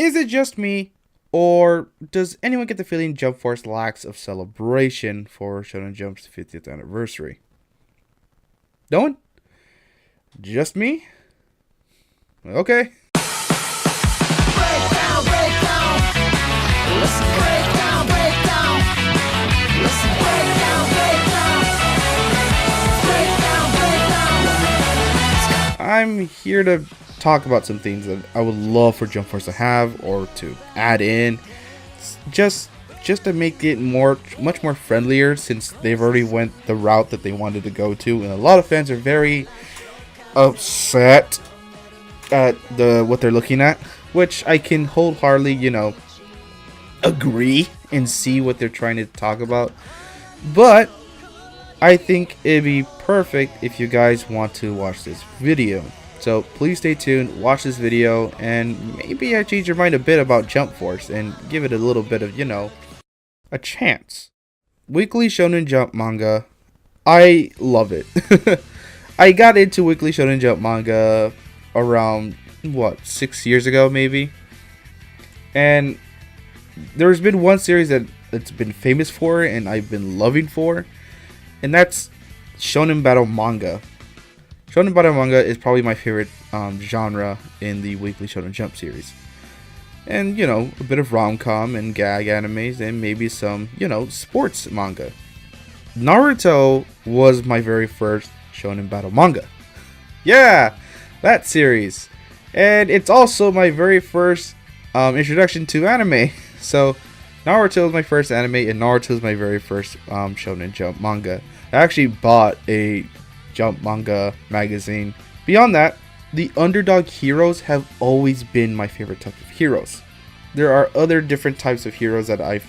Is it just me, or does anyone get the feeling Jump Force lacks of celebration for Shonen Jump's 50th anniversary? No one? Just me? Okay. Breakdown, breakdown. Listen, breakdown, breakdown. Listen, breakdown, breakdown. Breakdown, breakdown. I'm here to talk about some things that I would love for Jump Force to have or to add in, just to make it much more friendlier, since they've already went the route that they wanted to go to, and a lot of fans are very upset at what they're looking at, which I can wholeheartedly, agree and see what they're trying to talk about. But I think it'd be perfect if you guys want to watch this video. So please stay tuned, watch this video, and maybe I change your mind a bit about Jump Force and give it a little bit of, a chance. Weekly Shonen Jump manga, I love it. I got into Weekly Shonen Jump manga around, 6 years ago maybe? And there's been one series that's been famous for and I've been loving for, and that's Shonen Battle manga. Shonen Battle manga is probably my favorite genre in the Weekly Shonen Jump series. And, a bit of rom-com and gag animes and maybe some, sports manga. Naruto was my very first Shonen Battle manga. Yeah, that series. And it's also my very first introduction to anime. So, Naruto was my first anime and Naruto was my very first Shonen Jump manga. I actually bought a Jump manga magazine. Beyond that, the underdog heroes have always been my favorite type of heroes. There are other different types of heroes that I've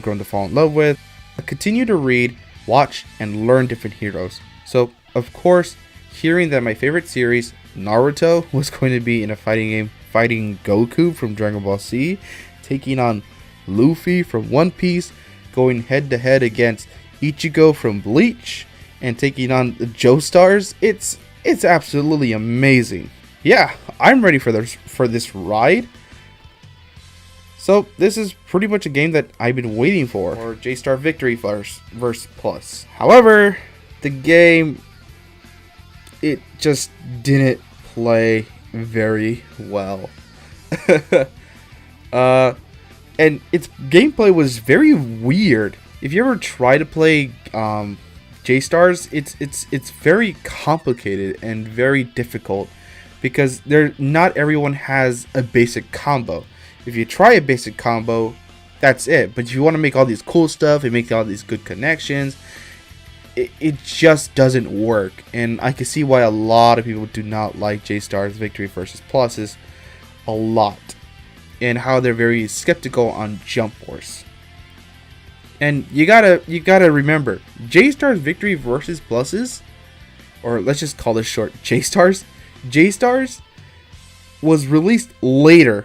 grown to fall in love with. I continue to read, watch, and learn different heroes. So, of course, hearing that my favorite series, Naruto, was going to be in a fighting game fighting Goku from Dragon Ball Z, taking on Luffy from One Piece, going head to head against Ichigo from Bleach, and taking on the Joestars, it's absolutely amazing. Yeah, I'm ready for this ride. So this is pretty much a game that I've been waiting for J-Star Victory Verse Plus. However, the game, it just didn't play very well. And its gameplay was very weird. If you ever try to play J-Stars, it's very complicated and very difficult because not everyone has a basic combo. If you try a basic combo, that's it. But if you want to make all these cool stuff and make all these good connections, it just doesn't work. And I can see why a lot of people do not like J-Stars Victory versus Pluses a lot, and how they're very skeptical on Jump Force. And you gotta remember, J-Stars Victory versus Pluses, or let's just call this short, J-Stars was released right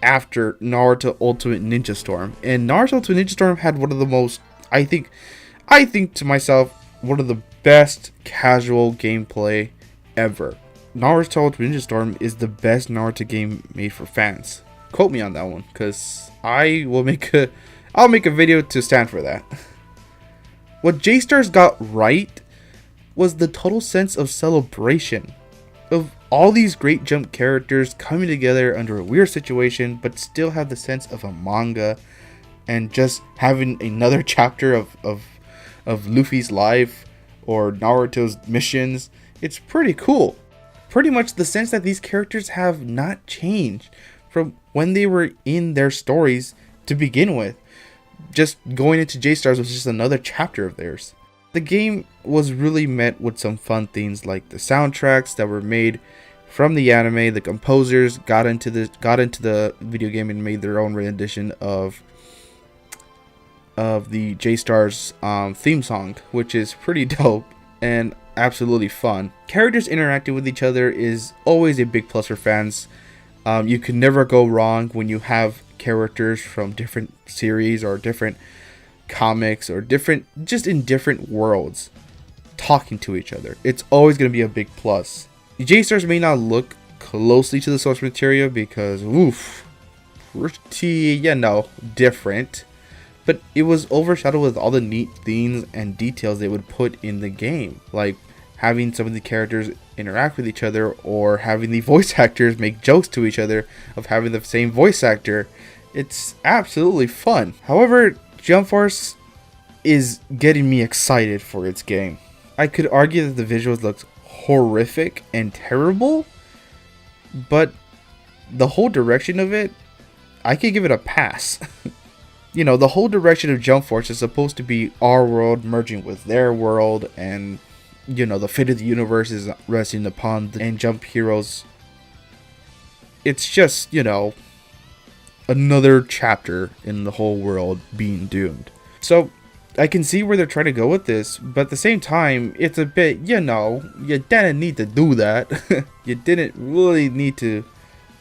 after Naruto Ultimate Ninja Storm. And Naruto Ultimate Ninja Storm had one of the most, I think to myself, one of the best casual gameplay ever. Naruto Ultimate Ninja Storm is the best Naruto game made for fans. Quote me on that one, because I'll make a video to stand for that. What J-Stars got right was the total sense of celebration of all these great Jump characters coming together under a weird situation, but still have the sense of a manga, and just having another chapter of Luffy's life or Naruto's missions. It's pretty cool. Pretty much the sense that these characters have not changed from when they were in their stories to begin with. Just going into J-Stars was just another chapter of theirs. The game was really met with some fun things like the soundtracks that were made from the anime. The composers got into the video game and made their own rendition of the J-Stars theme song, which is pretty dope and absolutely fun. Characters interacting with each other is always a big plus for fans. You can never go wrong when you have characters from different series or different comics or just in different worlds talking to each other. It's always going to be a big plus. J-Stars may not look closely to the source material because, oof, pretty, different. But it was overshadowed with all the neat themes and details they would put in the game. Like having some of the characters interact with each other, or having the voice actors make jokes to each other of having the same voice actor. It's absolutely fun. However, JumpForce is getting me excited for its game. I could argue that the visuals looked horrific and terrible, but the whole direction of it, I could give it a pass. The whole direction of JumpForce is supposed to be our world merging with their world, and the fate of the universe is resting upon the Jump heroes. It's just, another chapter in the whole world being doomed. So I can see where they're trying to go with this, but at the same time, it's a bit, you didn't need to do that. You didn't really need to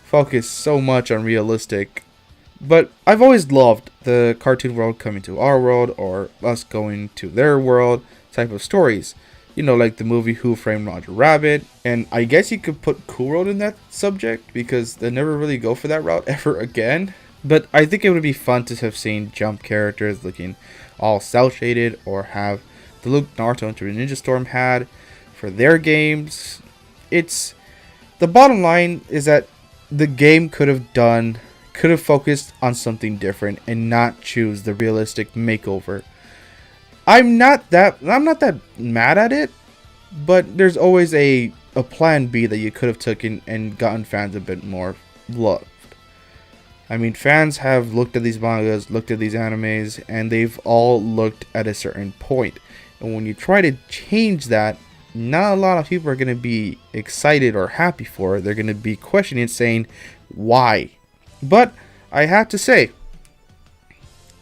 focus so much on realistic. But I've always loved the cartoon world coming to our world, or us going to their world type of stories. Like the movie Who Framed Roger Rabbit. And I guess you could put Cool World in that subject, because they never really go for that route ever again. But I think it would be fun to have seen Jump characters looking all cel shaded, or have the look Naruto and Ninja Storm had for their games. The bottom line is that the game could have focused on something different and not choose the realistic makeover. I'm not that mad at it, but there's always a plan B that you could have taken and gotten fans a bit more loved. I mean, fans have looked at these mangas, looked at these animes, and they've all looked at a certain point. And when you try to change that, not a lot of people are going to be excited or happy for it. They're going to be questioning it, saying, why? But I have to say,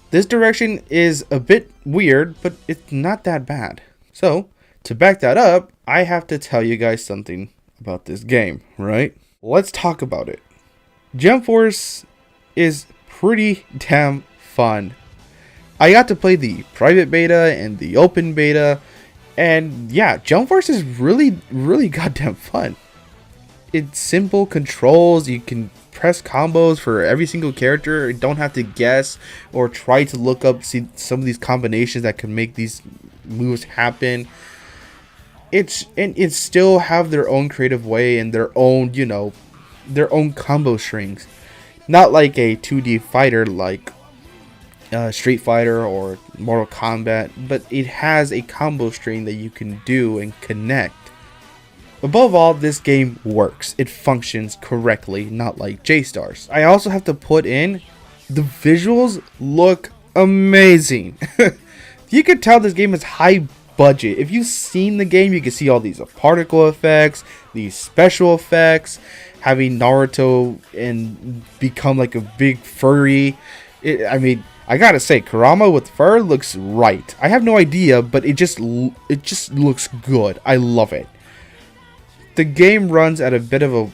this direction is a bit weird, but it's not that bad. So, to back that up, I have to tell you guys something about this game, right? Let's talk about it. JumpForce is pretty damn fun. I got to play the private beta and the open beta, and yeah, JumpForce is really, really goddamn fun. It's simple controls. You can press combos for every single character. You don't have to guess or try to look up some of these combinations that can make these moves happen. It still have their own creative way and their own, their own combo strings. Not like a 2D fighter like Street Fighter or Mortal Kombat, but it has a combo string that you can do and connect. Above all, this game works. It functions correctly, not like J-Stars. I also have to put in, the visuals look amazing. You could tell this game is high budget. If you've seen the game, you can see all these particle effects, these special effects, having Naruto and become like a big furry. I gotta say, Kurama with fur looks right. I have no idea, but it just looks good. I love it. The game runs at a bit of a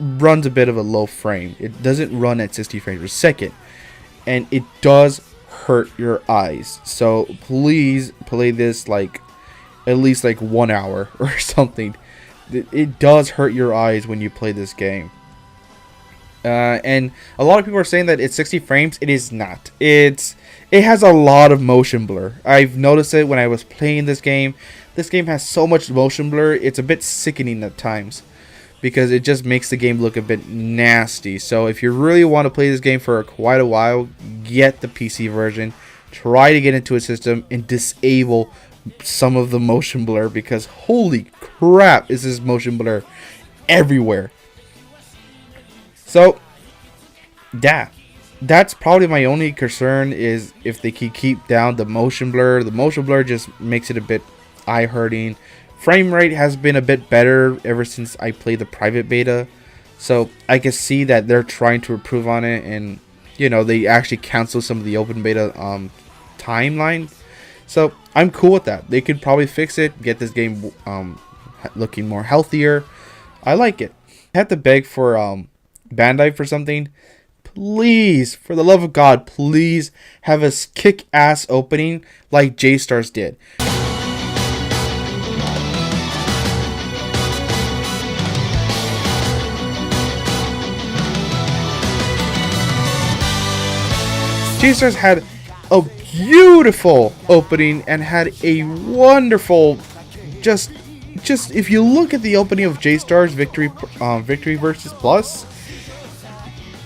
low frame. It doesn't run at 60 frames per second, and it does hurt your eyes. So please play this like at least like 1 hour or something. It does hurt your eyes when you play this game. And a lot of people are saying that it's 60 frames. It is not. It has a lot of motion blur. I've noticed it when I was playing this game. This game has so much motion blur, it's a bit sickening at times, because it just makes the game look a bit nasty. So if you really want to play this game for quite a while, get the PC version. Try to get into a system and disable some of the motion blur, because holy crap is this motion blur everywhere. So yeah, that's probably my only concern, is if they can keep down the motion blur. The motion blur just makes it a bit eye hurting. Frame rate has been a bit better ever since I played the private beta, so I can see that they're trying to improve on it, and they actually cancel some of the open beta timeline. So I'm cool with that. They could probably fix it, get this game looking more healthier. I like it. I have to beg for Bandai for something. Please, for the love of God, please have a kick-ass opening like J-Stars did. J-Stars had a beautiful opening and had a wonderful, just if you look at the opening of J-Stars Victory versus Plus,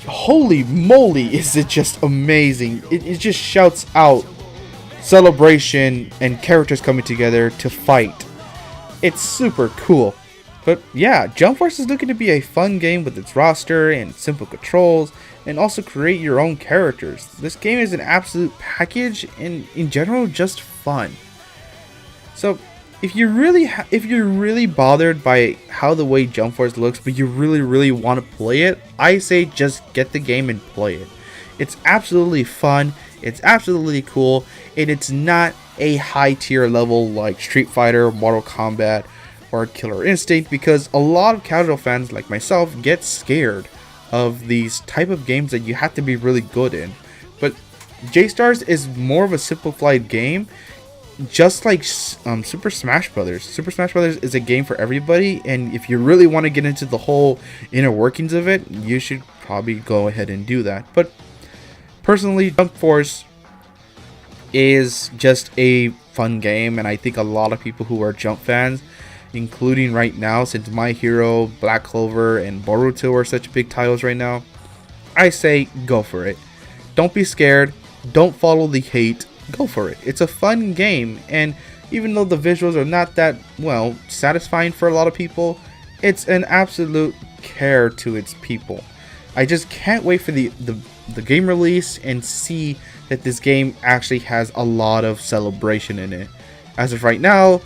holy moly, is it just amazing. It just shouts out celebration and characters coming together to fight. It's super cool. But yeah, JumpForce is looking to be a fun game with its roster and simple controls, and also create your own characters. This game is an absolute package and in general just fun. So if you're really bothered by how the way JumpForce looks, but you really want to play it, I say just get the game and play it. It's absolutely fun, it's absolutely cool, and it's not a high tier level like Street Fighter, Mortal Kombat, or Killer Instinct, because a lot of casual fans like myself get scared of these type of games that you have to be really good in. But J-Stars is more of a simplified game, just like Super Smash Brothers. Super Smash Brothers is a game for everybody, and if you really want to get into the whole inner workings of it, you should probably go ahead and do that. But personally, JumpForce is just a fun game, and I think a lot of people who are Jump fans, including right now, since My Hero, Black Clover, and Boruto are such big titles right now, I say go for it. Don't be scared, don't follow the hate, go for it. It's a fun game, and even though the visuals are not that, well, satisfying for a lot of people, it's an absolute care to its people. I just can't wait for the game release and see that this game actually has a lot of celebration in it. As of right now,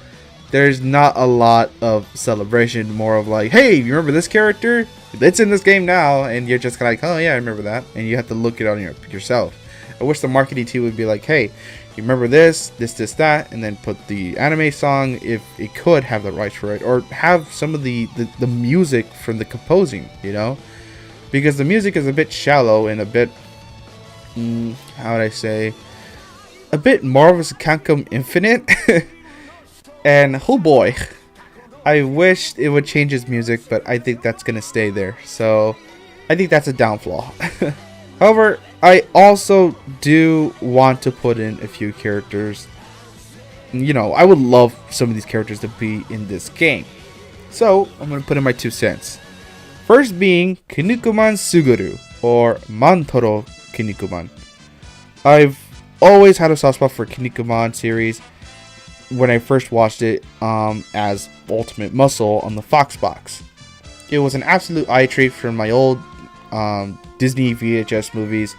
there's not a lot of celebration, more of like, hey, you remember this character? It's in this game now, and you're just kind of like, oh yeah, I remember that, and you have to look it on yourself. I wish the marketing team would be like, hey, you remember this, that, and then put the anime song if it could have the rights for it, or have some of the music from the composing, you know, because the music is a bit shallow and a bit, how would I say, a bit Marvel's Capcom Infinite. And oh boy, I wish it would change its music, but I think that's gonna stay there. So I think that's a downfall. However, I also do want to put in a few characters. You know, I would love some of these characters to be in this game. So I'm gonna put in my 2 cents. First being Kinnikuman Suguru, or Mantoro Kinnikuman. I've always had a soft spot for Kinnikuman series when I first watched it as Ultimate Muscle on the Fox box. It was an absolute eye treat from my old Disney VHS movies,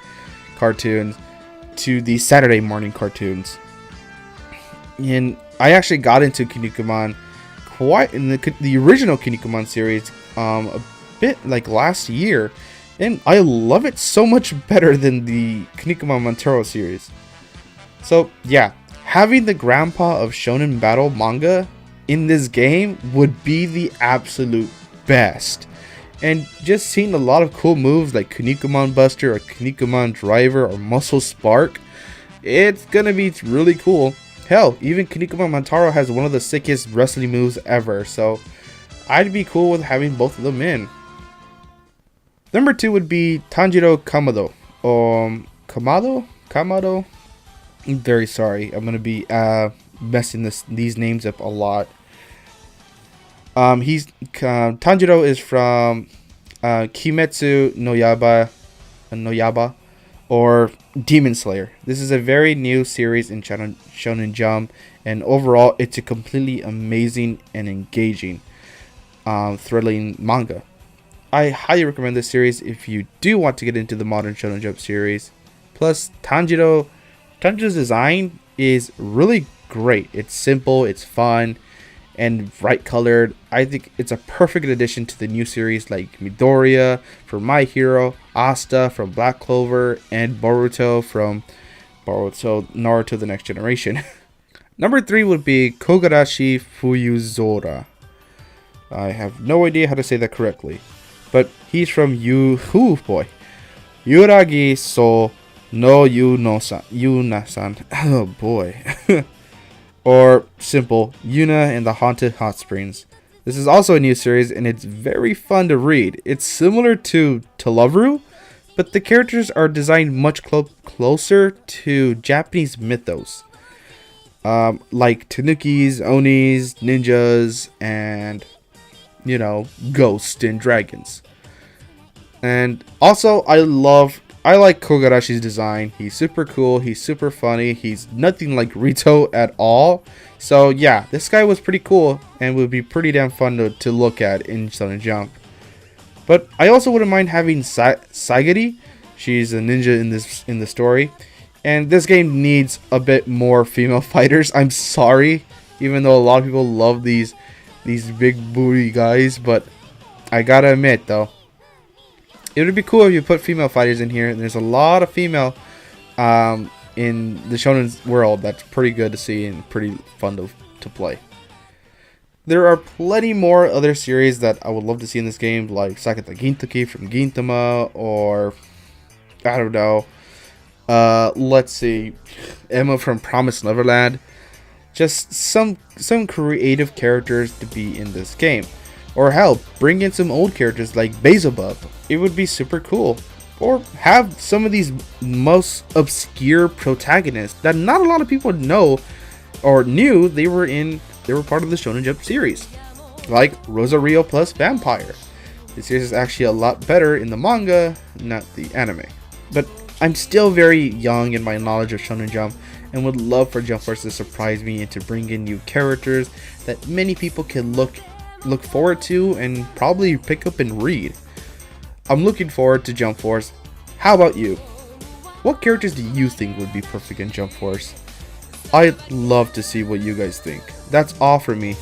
cartoons, to the Saturday morning cartoons. And I actually got into Kinnikuman quite in the original Kinnikuman series a bit like last year, and I love it so much better than the Kinnikuman Mantoro series. So yeah, having the grandpa of Shonen Battle manga in this game would be the absolute best. And just seeing a lot of cool moves like Kinnikuman Buster or Kinnikuman Driver or Muscle Spark, it's gonna be really cool. Hell, even Kinnikuman Mantaro has one of the sickest wrestling moves ever, so I'd be cool with having both of them in. Number 2 would be Tanjiro Kamado. Kamado? I'm very sorry. I'm gonna be messing these names up a lot. Tanjiro is from Kimetsu no Yaiba, or Demon Slayer. This is a very new series in Shonen Jump, and overall, it's a completely amazing and engaging, thrilling manga. I highly recommend this series if you do want to get into the modern Shonen Jump series. Plus, Tanjiro's design is really great. It's simple, it's fun, and bright colored. I think it's a perfect addition to the new series like Midoriya from My Hero, Asta from Black Clover, and Boruto from Naruto The Next Generation. Number 3 would be Kogarashi Fuyuzora. I have no idea how to say that correctly, but he's from Yuragi So no Yuna-san. Oh boy. Or simple, Yuna and the Haunted Hot Springs. This is also a new series, and it's very fun to read. It's similar to Loveru, but the characters are designed much closer to Japanese mythos, like tanukis, onis, ninjas, and ghosts and dragons. And also, I like Kogarashi's design. He's super cool. He's super funny. He's nothing like Rito at all. So yeah, this guy was pretty cool and would be pretty damn fun to look at in Shonen Jump. But I also wouldn't mind having Saigari. She's a ninja in the story. And this game needs a bit more female fighters. I'm sorry, even though a lot of people love these big booty guys, but I gotta admit though, it would be cool if you put female fighters in here. And there's a lot of female in the shonen world that's pretty good to see and pretty fun to play. There are plenty more other series that I would love to see in this game, like Sakata Gintoki from Gintama, or I don't know, let's see, Emma from Promised Neverland. Just some creative characters to be in this game. Or hell, bring in some old characters like Beelzebub. It would be super cool. Or have some of these most obscure protagonists that not a lot of people know or knew they were part of the Shonen Jump series. Like Rosario plus Vampire. The series is actually a lot better in the manga, not the anime. But I'm still very young in my knowledge of Shonen Jump and would love for JumpForce to surprise me and to bring in new characters that many people can look forward to and probably pick up and read. I'm looking forward to JumpForce. How about you? What characters do you think would be perfect in JumpForce? I'd love to see what you guys think. That's all for me.